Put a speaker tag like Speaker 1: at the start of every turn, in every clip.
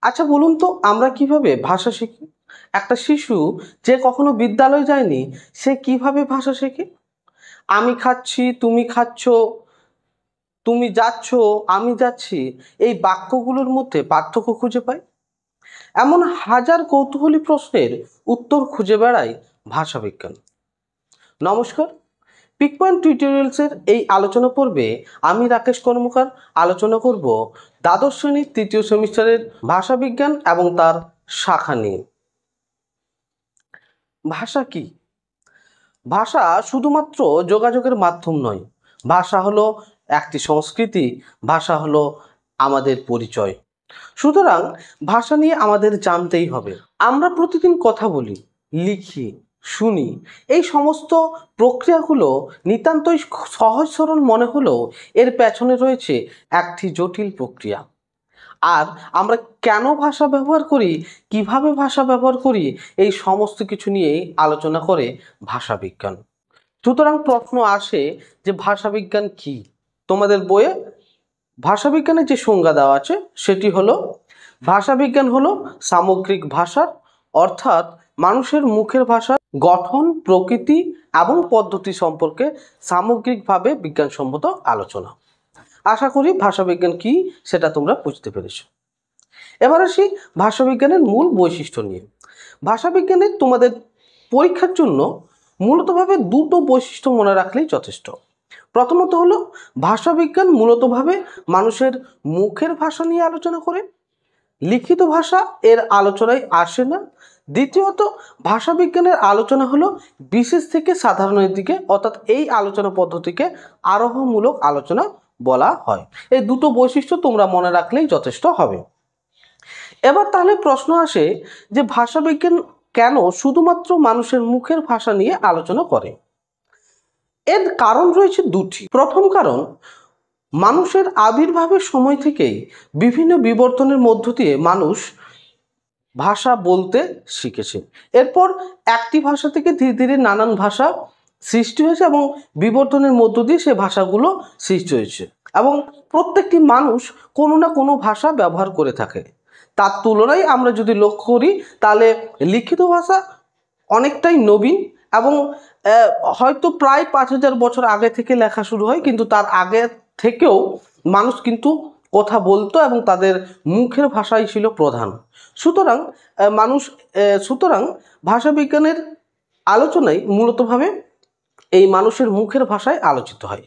Speaker 1: আচ্ছা বলুন তো, আমরা কিভাবে ভাষা শিখি? একটা শিশু যে কখনো বিদ্যালয়ে যায়নি, সে কিভাবে ভাষা শেখে? আমি খাচ্ছি, তুমি খাচ্ছ, তুমি যাচ্ছ, আমি যাচ্ছি, এই বাক্যগুলোর মধ্যে পার্থক্য খুঁজে পাই। এমন হাজার কৌতূহলী প্রশ্নের উত্তর খুঁজে বেড়ায় ভাষাবিজ্ঞান। নমস্কার, পিক পয়েন্ট টিউটোরিয়ালসের এই আলোচনা পর্বে আমি রাকেশ কর্মকার আলোচনা করব দ্বাদশ শ্রেণীর তৃতীয় সেমিস্টারের ভাষাবিজ্ঞান এবং তার শাখা নিয়ে। ভাষা কি? ভাষা শুধুমাত্র যোগাযোগের মাধ্যম নয়। ভাষা হলো একটি সংস্কৃতি, ভাষা হলো আমাদের পরিচয়। সুতরাং ভাষা নিয়ে আমাদের জানতেই হবে। আমরা প্রতিদিন কথা বলি, লিখি, শুনি, এই সমস্ত প্রক্রিয়াগুলো নিতান্তই সহজ সরল মনে হলেও এর পেছনে রয়েছে একটি জটিল প্রক্রিয়া। আর আমরা কেন ভাষা ব্যবহার করি, কিভাবে ভাষা ব্যবহার করি, এই সমস্ত কিছু নিয়েই আলোচনা করে ভাষাবিজ্ঞান। সুতরাং প্রশ্ন আসে যে ভাষাবিজ্ঞান কি? তোমাদের বইয়ে ভাষাবিজ্ঞানের যে সংজ্ঞা দেওয়া আছে সেটি হলো, ভাষাবিজ্ঞান হলো সামগ্রিক ভাষার, অর্থাৎ মানুষের মুখের ভাষার গঠন, প্রকৃতি এবং পদ্ধতি সম্পর্কে সামগ্রিকভাবে বিজ্ঞানসম্মত আলোচনা। আশা করি ভাষাবিজ্ঞান কি সেটা তোমরা বুঝতে পেরেছো। এবার আসি ভাষাবিজ্ঞানের মূল বৈশিষ্ট্য নিয়ে। ভাষাবিজ্ঞানের তোমাদের পরীক্ষার জন্য মূলতভাবে দুটো বৈশিষ্ট্য মনে রাখলেই যথেষ্ট। প্রথমত হলো, ভাষাবিজ্ঞান মূলতভাবে মানুষের মুখের ভাষা নিয়ে আলোচনা করে, লিখিত ভাষা এর আলোচনায় আসে না। দ্বিতীয়ত, ভাষাবিজ্ঞানের আলোচনা হলো বিশেষ থেকে সাধারণের দিকে, অর্থাৎ এই আলোচনা পদ্ধতিকে আরোহমূলক আলোচনা বলা হয়। এই দুটো বৈশিষ্ট্য তোমরা মনে রাখলেই যথেষ্ট হবে। এবার তাহলে প্রশ্ন আসে যে ভাষাবিজ্ঞান কেন শুধুমাত্র মানুষের মুখের ভাষা নিয়ে আলোচনা করে? এর কারণ রয়েছে দুটি। প্রথম কারণ, মানুষের আবির্ভাবের সময় থেকেই বিভিন্ন বিবর্তনের মধ্য দিয়ে মানুষ ভাষা বলতে শিখেছে। এরপর একটি ভাষা থেকে ধীরে ধীরে নানান ভাষা সৃষ্টি হয়েছে এবং বিবর্তনের মধ্য দিয়ে সে ভাষাগুলো সৃষ্টি হয়েছে, এবং প্রত্যেকটি মানুষ কোনো না কোনো ভাষা ব্যবহার করে থাকে। তার তুলনায় আমরা যদি লক্ষ্য করি তাহলে লিখিত ভাষা অনেকটাই নবীন, এবং হয়তো প্রায় 5000 বছর আগে থেকে লেখা শুরু হয়, কিন্তু তার আগে থেকেও মানুষ কিন্তু কথা বলতো এবং তাদের মুখের ভাষাই ছিল প্রধান। সুতরাং ভাষাবিজ্ঞানের আলোচনায় মূলতভাবে এই মানুষের মুখের ভাষায় আলোচিত হয়।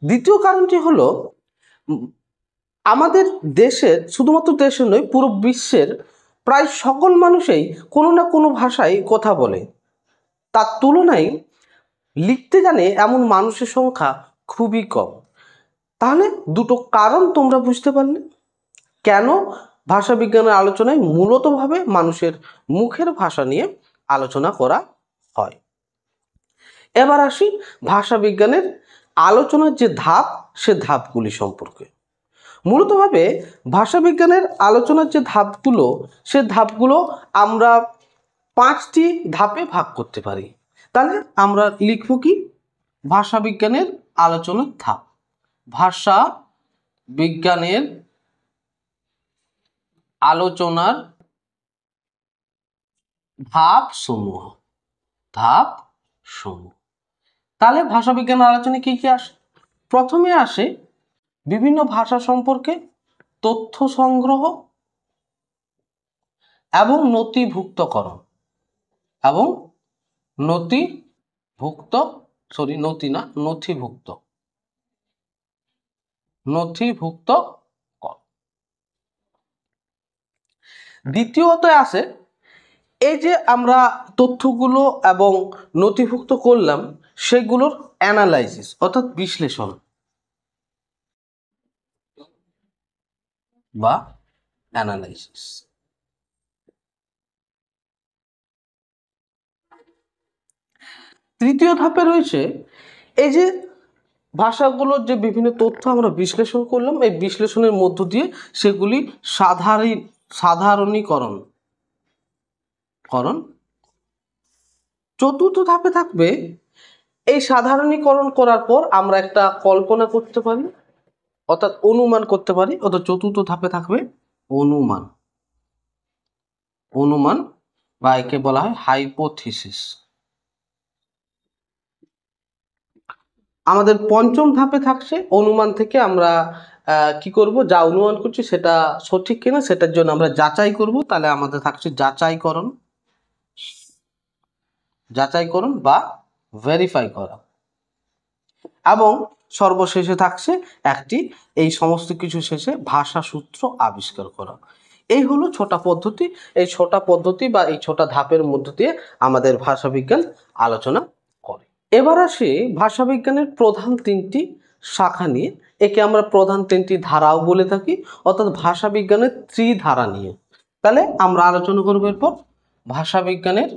Speaker 1: দ্বিতীয় কারণটি হলো, আমাদের দেশের, শুধুমাত্র দেশের নয়, পুরো বিশ্বের প্রায় সকল মানুষই কোনো না কোনো ভাষায় কথা বলে। তার তুলনায় লিখতে জানে এমন মানুষের সংখ্যা খুবই কম। তাহলে দুটো কারণ তোমরা বুঝতে পারলে কেন ভাষাবিজ্ঞানের আলোচনায় মূলতভাবে মানুষের মুখের ভাষা নিয়ে আলোচনা করা হয়। এবার আসি ভাষাবিজ্ঞানের আলোচনার যে ধাপ, সে ধাপগুলি সম্পর্কে। মূলতভাবে ভাষাবিজ্ঞানের আলোচনার যে ধাপগুলো, সে ধাপগুলো আমরা 5টি ধাপে ভাগ করতে পারি। তাহলে আমরা লিখব কি? ভাষাবিজ্ঞানের আলোচনার ধাপ। ভাষা বিজ্ঞানের আলোচনার ধাপ সমূহ। তাহলে ভাষাবিজ্ঞানের আলোচনায় কি কি আসে? প্রথমে আসে বিভিন্ন ভাষা সম্পর্কে তথ্য সংগ্রহ এবং নথিভুক্তকরণ নথিভুক্ত। দ্বিতীয়ত আসে এই যে আমরা তথ্যগুলো এবং নথিভুক্ত করলাম, সেগুলোর অ্যানালাইসিস, অর্থাৎ বিশ্লেষণ বা অ্যানালাইসিস। তৃতীয় ধাপে রয়েছে এই যে ভাষাগুলোর যে বিভিন্ন তথ্য আমরা বিশ্লেষণ করলাম, এই বিশ্লেষণের মধ্য দিয়ে সেগুলি সাধারণীকরণ। চতুর্থ ধাপে থাকবে এই সাধারণীকরণ করার পর আমরা একটা কল্পনা করতে পারি, অর্থাৎ অনুমান করতে পারি, অর্থাৎ চতুর্থ ধাপে থাকবে অনুমান। অনুমান বা একে বলা হয় হাইপোথিসিস। আমাদের পঞ্চম ধাপে থাকছে অনুমান থেকে আমরা কি করব, যা অনুমান করছি সেটা সঠিক কিনা সেটার জন্য আমরা যাচাই করব। তাহলে আমাদের থাকছে যাচাইকরণ বা ভেরিফাই করা। এবং সর্বশেষে থাকছে একটি এই সমস্ত কিছু শেষে ভাষা সূত্র আবিষ্কার করা। এই হলো ছোটা পদ্ধতি। এই ছোটা পদ্ধতি বা এই ছোটা ধাপের মধ্য দিয়ে আমাদের ভাষাবিজ্ঞান আলোচনা করে। এবার আসি ভাষাবিজ্ঞানের প্রধান তিনটি শাখা নিয়ে। একে আমরা প্রধান তিনটি ধারাও বলে থাকি, অর্থাৎ ভাষাবিজ্ঞানের ত্রিধারা নিয়ে। তাহলে আমরা আলোচনা করবো এরপর ভাষাবিজ্ঞানের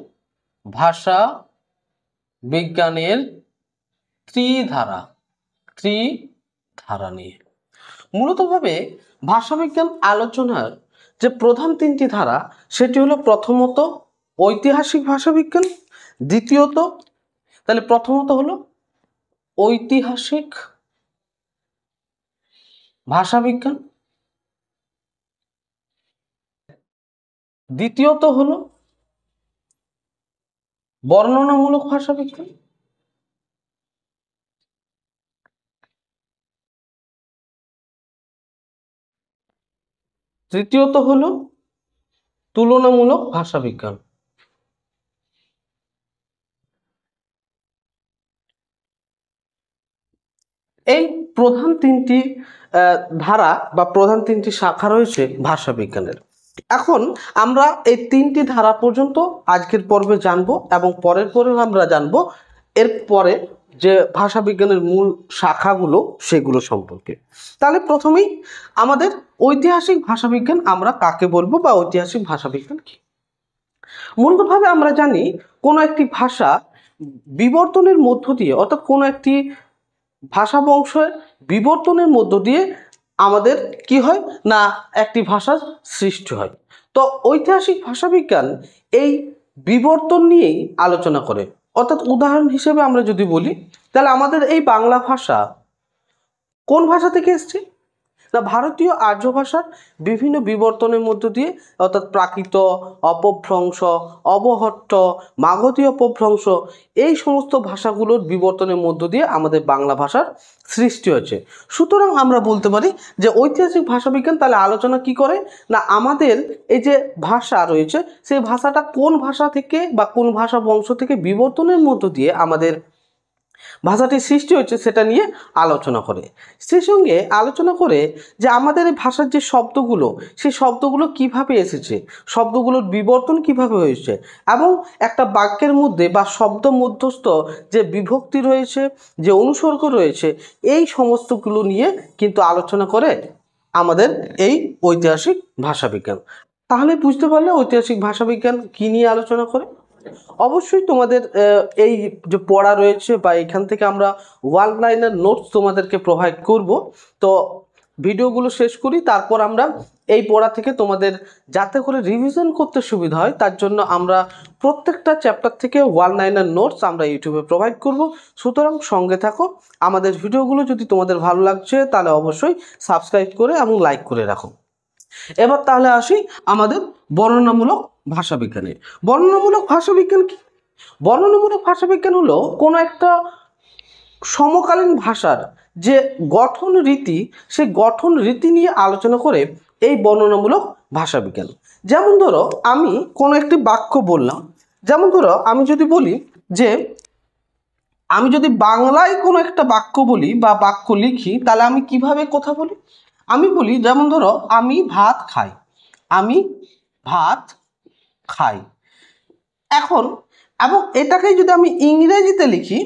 Speaker 1: ত্রিধারা নিয়ে। মূলতভাবে ভাষাবিজ্ঞান আলোচনার যে প্রধান তিনটি ধারা সেটি হলো প্রথমত ঐতিহাসিক ভাষাবিজ্ঞান, দ্বিতীয়ত তাহলে প্রথমত হলো ঐতিহাসিক ভাষাবিজ্ঞান, দ্বিতীয়ত হলো বর্ণনামূলক ভাষাবিজ্ঞান, তৃতীয়ত হলো তুলনামূলক ভাষাবিজ্ঞান। এই প্রধান তিনটি ধারা বা প্রধান তিনটি শাখা রয়েছে ভাষাবিজ্ঞানের। এখন আমরা এই তিনটি ধারা পর্যন্ত আজকের পর্বে জানবো এবং পরের পরেও আমরা জানবো এর পরে যে ভাষাবিজ্ঞানের মূল শাখাগুলো সেগুলো সম্পর্কে। তাহলে প্রথমেই আমাদের ঐতিহাসিক ভাষাবিজ্ঞান আমরা কাকে বলবো বা ঐতিহাসিক ভাষাবিজ্ঞান কি? মূলতভাবে আমরা জানি কোনো একটি ভাষা বিবর্তনের মধ্য দিয়ে, অর্থাৎ কোনো একটি ভাষা বংশের বিবর্তনের মধ্য দিয়ে আমাদের কি হয় না একটি ভাষার সৃষ্টি হয়। তো ঐতিহাসিক ভাষাবিজ্ঞান এই বিবর্তন নিয়েই আলোচনা করে। অর্থাৎ উদাহরণ হিসেবে আমরা যদি বলি, তাহলে আমাদের এই বাংলা ভাষা কোন ভাষা থেকে এসছে না ভারতীয় আর্য ভাষার বিভিন্ন বিবর্তনের মধ্য দিয়ে, অর্থাৎ প্রাকৃত, অপভ্রংশ, অবহট্ট, মাগধী অপভ্রংশ, এই সমস্ত ভাষাগুলোর বিবর্তনের মধ্য দিয়ে আমাদের বাংলা ভাষার সৃষ্টি হয়েছে। সুতরাং আমরা বলতে পারি যে ঐতিহাসিক ভাষাবিজ্ঞান তাহলে আলোচনা কি করে না আমাদের এই যে ভাষা রয়েছে সেই ভাষাটা কোন ভাষা থেকে বা কোন ভাষা বংশ থেকে বিবর্তনের মধ্য দিয়ে আমাদের ভাষাটি সৃষ্টি হয়েছে সেটা নিয়ে আলোচনা করে। সেই সঙ্গে আলোচনা করে যে আমাদের এই ভাষার যে শব্দগুলো সেই শব্দগুলো কিভাবে এসেছে, শব্দগুলোর বিবর্তন কিভাবে হয়েছে, এবং একটা বাক্যের মধ্যে বা শব্দ মধ্যস্থ যে বিভক্তি রয়েছে, যে অনুসর্গ রয়েছে, এই সমস্তগুলো নিয়ে কিন্তু আলোচনা করে আমাদের এই ঐতিহাসিক ভাষাবিজ্ঞান। তাহলে বুঝতে পারলে ঐতিহাসিক ভাষাবিজ্ঞান কী নিয়ে আলোচনা করে। অবশ্যই তোমাদের এই যে পড়া রয়েছে বা এখান থেকে আমরা ওয়ান লাইনার নোটস তোমাদেরকে প্রোভাইড করব। তো ভিডিওগুলো শেষ করি, তারপর আমরা এই পড়া থেকে তোমাদের যাতে করে রিভিশন করতে সুবিধা হয় তার জন্য আমরা প্রত্যেকটা চ্যাপ্টার থেকে ওয়ান লাইনার নোটস আমরা ইউটিউবে প্রোভাইড করব। সুতরাং সঙ্গে থাকো। আমাদের ভিডিওগুলো যদি তোমাদের ভালো লাগছে তাহলে অবশ্যই সাবস্ক্রাইব করে এবং লাইক করে রাখো। এবার তাহলে আসি আমাদের বর্ণনামূলক ভাষাবিজ্ঞানে। বর্ণনামূলক ভাষাবিজ্ঞান কি? বর্ণনামূলক ভাষাবিজ্ঞান হলো কোনো একটা সমকালীন ভাষার যে গঠন রীতি, সেই গঠন রীতি নিয়ে আলোচনা করে এই বর্ণনামূলক ভাষাবিজ্ঞান। যেমন ধরো আমি কোনো একটি বাক্য বললাম, যেমন ধরো আমি যদি বলি যে আমি যদি বাংলায় কোনো একটা বাক্য বলি বা বাক্য লিখি তাহলে আমি কিভাবে কথা বলি? আমি বলি যেমন ধরো আমি ভাত খাই, আমি ভাত খাই। এখন এবং এটাকেই যদি আমি ইংরেজিতে লিখি,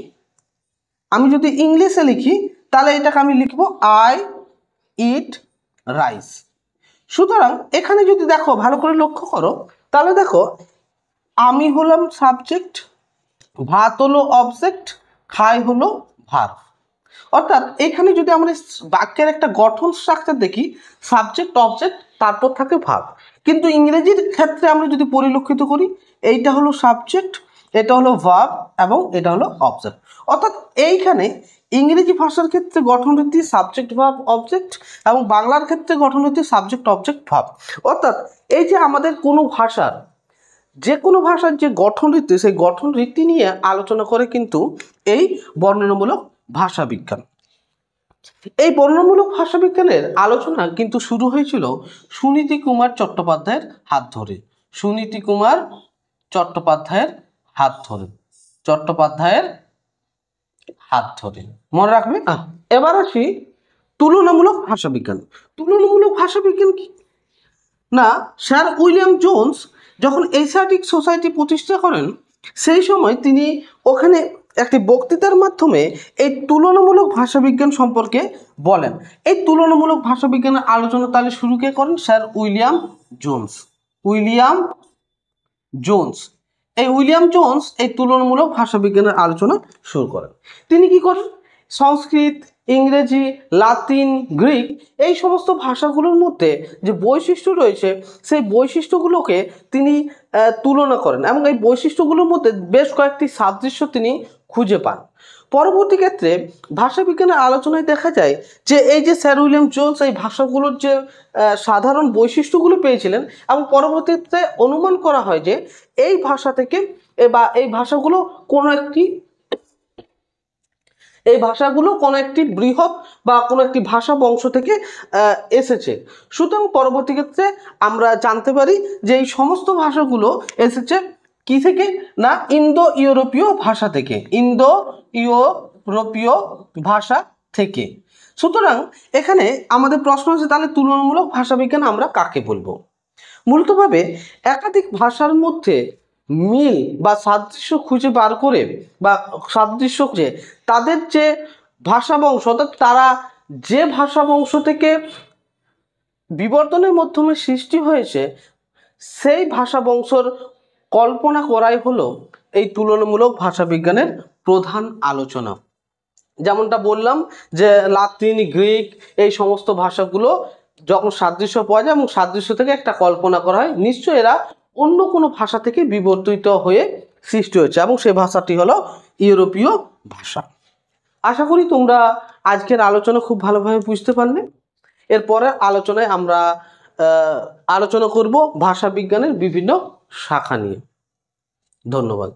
Speaker 1: আমি যদি ইংলিশে লিখি তাহলে এটাকে আমি লিখব আই ইট রাইস। সুতরাং এখানে যদি দেখো ভালো করে লক্ষ্য করো তাহলে দেখো আমি হলাম সাবজেক্ট, ভাত হলো অবজেক্ট, খাই হলো ভার্ব। অর্থাৎ এখানে যদি আমরা বাক্যের একটা গঠন স্ট্রাকচার দেখি, সাবজেক্ট অবজেক্ট তারপর থাকে ভার্ব। কিন্তু ইংরেজির ক্ষেত্রে আমরা যদি পরিলক্ষিত করি এইটা হলো সাবজেক্ট, এটা হলো ভার্ব এবং এটা হলো অবজেক্ট। অর্থাৎ এইখানে ইংরেজি ভাষার ক্ষেত্রে গঠন রীতি সাবজেক্ট ভার্ব অবজেক্ট এবং বাংলার ক্ষেত্রে গঠন রীতি সাবজেক্ট অবজেক্ট ভার্ব। অর্থাৎ এই যে আমাদের কোনো ভাষার যে কোনো ভাষার যে গঠন রীতি, সেই গঠন রীতি নিয়ে আলোচনা করে কিন্তু এই বর্ণনামূলক ভাষা বিজ্ঞান। এই বর্ণনামূলক ভাষা বিজ্ঞানের আলোচনা কিন্তু শুরু হয়েছিল সুনীতি কুমার চট্টোপাধ্যায়ের হাত ধরে। সুনীতি কুমার চট্টোপাধ্যায়ের হাত ধরে, চট্টোপাধ্যায়ের হাত ধরে মনে রাখবে। এবার আসি তুলনামূলক ভাষা বিজ্ঞান। তুলনামূলক ভাষা বিজ্ঞান কি না, স্যার উইলিয়াম জোন্স যখন এশিয়াটিক সোসাইটি প্রতিষ্ঠা করেন, সেই সময় তিনি ওখানে একটি বক্তৃতার মাধ্যমে এই তুলনামূলক ভাষাবিজ্ঞান সম্পর্কে বলেন। এই তুলনামূলক ভাষাবিজ্ঞানের আলোচনা তাহলে শুরু কে করেন? Sir William Jones. William Jones, এই উইলিয়াম জোন্স এই তুলনামূলক ভাষাবিজ্ঞানের আলোচনা শুরু করেন। তিনি কি করেন? সংস্কৃত, ইংরেজি, লাতিন, গ্রিক এই সমস্ত ভাষাগুলোর মধ্যে যে বৈশিষ্ট্য রয়েছে, সেই বৈশিষ্ট্যগুলোকে তিনি তুলনা করেন এবং এই বৈশিষ্ট্যগুলোর মধ্যে বেশ কয়েকটি সাদৃশ্য তিনি খুঁজে পান। পরবর্তী ক্ষেত্রে ভাষাবিজ্ঞানের আলোচনায় দেখা যায় যে এই যে স্যার উইলিয়াম জোন্স এই ভাষাগুলোর যে সাধারণ বৈশিষ্ট্যগুলো পেয়েছিলেন এবং পরবর্তীতে অনুমান করা হয় যে এই ভাষা থেকে বা এই ভাষাগুলো কোনো একটি বৃহৎ বা কোনো একটি ভাষা বংশ থেকে এসেছে। সুতরাং পরবর্তী ক্ষেত্রে আমরা জানতে পারি যে এই সমস্ত ভাষাগুলো এসেছে কি থেকে না, ইন্দো ইউরোপীয় ভাষা থেকে, ইন্দো ইউরোপীয় ভাষা থেকে। সুতরাং এখানে আমাদের প্রশ্ন হচ্ছে তাহলে তুলনামূলক ভাষাবিজ্ঞান আমরা কাকে বলবো? মূলতভাবে একাধিক ভাষার মধ্যে মিল বা সাদৃশ্য খুঁজে বার করে বা সাদৃশ্য খুঁজে তাদের যে ভাষা বংশ, অর্থাৎ তারা যে ভাষা বংশ থেকে বিবর্তনের মাধ্যমে সৃষ্টি হয়েছে, সেই ভাষা বংশর কল্পনা করাই হলো এই তুলনামূলক ভাষাবিজ্ঞানের প্রধান আলোচনা। যেমনটা বললাম যে লাতিন, গ্রিক এই সমস্ত ভাষাগুলো যখন সাদৃশ্য পাওয়া যায় এবং সাদৃশ্য থেকে একটা কল্পনা করা হয়, নিশ্চয়ই এরা অন্য কোনো ভাষা থেকে বিবর্তিত হয়ে সৃষ্টি হয়েছে এবং সেই ভাষাটি হলো ইউরোপীয় ভাষা। আশা করি তোমরা আজকের আলোচনা খুব ভালোভাবে বুঝতে পারলে। এরপরে আলোচনায় আমরা আলোচনা করব ভাষা বিজ্ঞানের বিভিন্ন শাখা নিয়ে। ধন্যবাদ।